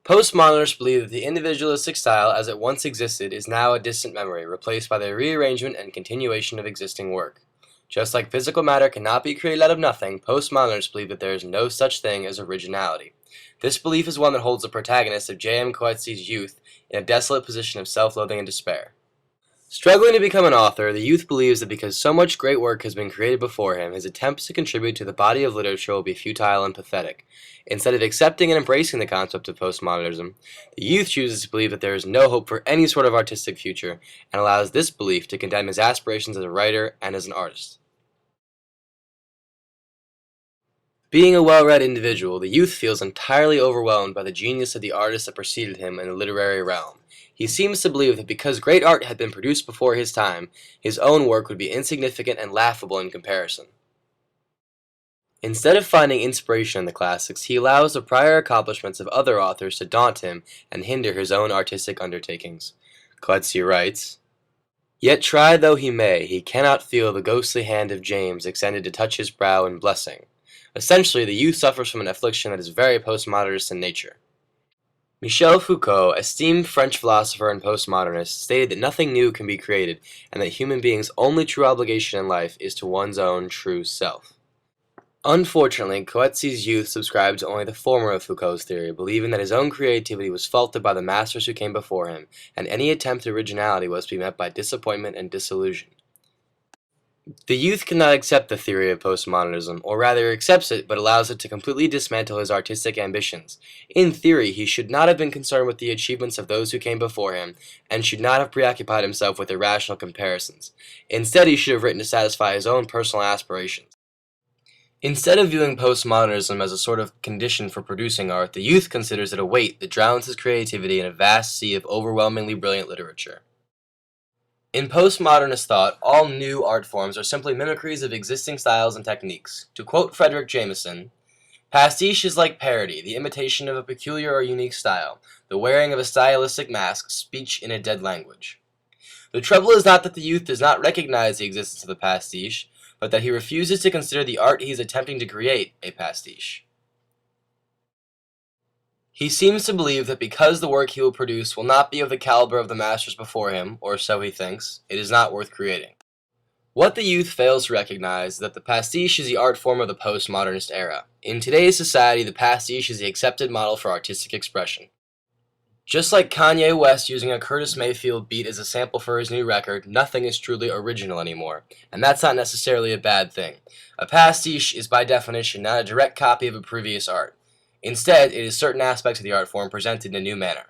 Postmodernists believe that the individualistic style as it once existed is now a distant memory, replaced by the rearrangement and continuation of existing work. Just like physical matter cannot be created out of nothing, postmodernists believe that there is no such thing as originality. This belief is one that holds the protagonist of J.M. Coetzee's Youth in a desolate position of self-loathing and despair. Struggling to become an author, the youth believes that because so much great work has been created before him, his attempts to contribute to the body of literature will be futile and pathetic. Instead of accepting and embracing the concept of postmodernism, the youth chooses to believe that there is no hope for any sort of artistic future, and allows this belief to condemn his aspirations as a writer and as an artist. Being a well-read individual, the youth feels entirely overwhelmed by the genius of the artists that preceded him in the literary realm. He seems to believe that because great art had been produced before his time, his own work would be insignificant and laughable in comparison. Instead of finding inspiration in the classics, he allows the prior accomplishments of other authors to daunt him and hinder his own artistic undertakings. Coetzee writes, "Yet try though he may, he cannot feel the ghostly hand of James extended to touch his brow in blessing." Essentially, the youth suffers from an affliction that is very postmodernist in nature. Michel Foucault, esteemed French philosopher and postmodernist, stated that nothing new can be created, and that human beings' only true obligation in life is to one's own true self. Unfortunately, Coetzee's youth subscribed to only the former of Foucault's theory, believing that his own creativity was faulted by the masters who came before him, and any attempt at originality was to be met by disappointment and disillusion. The youth cannot accept the theory of postmodernism, or rather accepts it but allows it to completely dismantle his artistic ambitions. In theory, he should not have been concerned with the achievements of those who came before him, and should not have preoccupied himself with irrational comparisons. Instead, he should have written to satisfy his own personal aspirations. Instead of viewing postmodernism as a sort of condition for producing art, the youth considers it a weight that drowns his creativity in a vast sea of overwhelmingly brilliant literature. In postmodernist thought, all new art forms are simply mimicries of existing styles and techniques. To quote Frederick Jameson, "Pastiche is like parody, the imitation of a peculiar or unique style, the wearing of a stylistic mask, speech in a dead language." The trouble is not that the youth does not recognize the existence of the pastiche, but that he refuses to consider the art he is attempting to create a pastiche. He seems to believe that because the work he will produce will not be of the caliber of the masters before him, or so he thinks, it is not worth creating. What the youth fails to recognize is that the pastiche is the art form of the postmodernist era. In today's society, the pastiche is the accepted model for artistic expression. Just like Kanye West using a Curtis Mayfield beat as a sample for his new record, nothing is truly original anymore, and that's not necessarily a bad thing. A pastiche is by definition not a direct copy of a previous art. Instead, it is certain aspects of the art form presented in a new manner.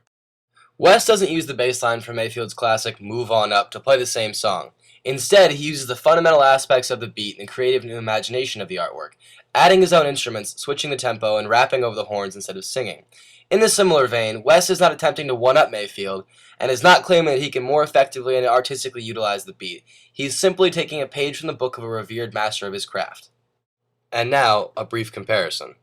West doesn't use the bass line from Mayfield's classic Move On Up to play the same song. Instead, he uses the fundamental aspects of the beat and the creative new imagination of the artwork, adding his own instruments, switching the tempo, and rapping over the horns instead of singing. In a similar vein, West is not attempting to one-up Mayfield, and is not claiming that he can more effectively and artistically utilize the beat. He's simply taking a page from the book of a revered master of his craft. And now, a brief comparison.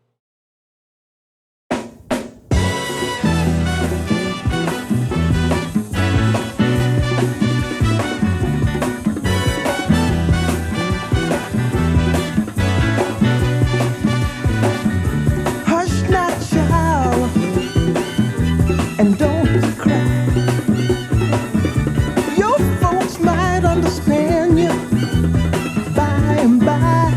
And don't cry. Your folks might understand you by and by.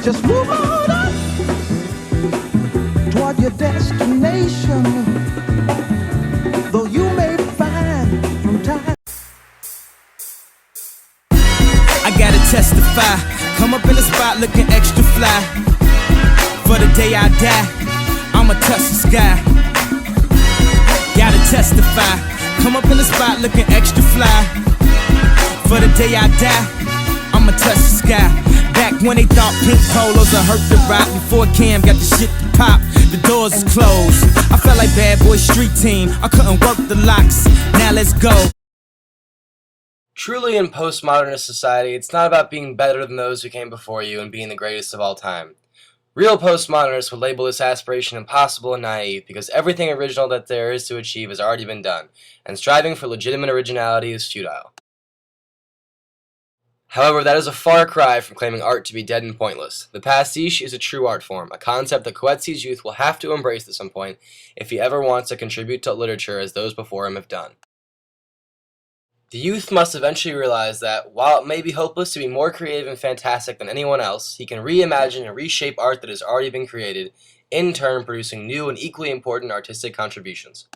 Just move on up toward your destination. Though you may find from time. I gotta testify. Come up in the spot looking extra fly. For the day I die, I'ma touch the sky. Gotta testify. Come up in the spot looking extra fly. For the day I die, I'ma touch the sky. Back when they thought pink polos would hurt the rock. Before Cam got the shit to pop, the doors is closed. I felt like Bad Boy Street Team. I couldn't work the locks. Now let's go. Truly, in postmodernist society, it's not about being better than those who came before you and being the greatest of all time. Real postmodernists would label this aspiration impossible and naive because everything original that there is to achieve has already been done, and striving for legitimate originality is futile. However, that is a far cry from claiming art to be dead and pointless. The pastiche is a true art form, a concept that Coetzee's youth will have to embrace at some point if he ever wants to contribute to literature as those before him have done. The youth must eventually realize that, while it may be hopeless to be more creative and fantastic than anyone else, he can reimagine and reshape art that has already been created, in turn producing new and equally important artistic contributions.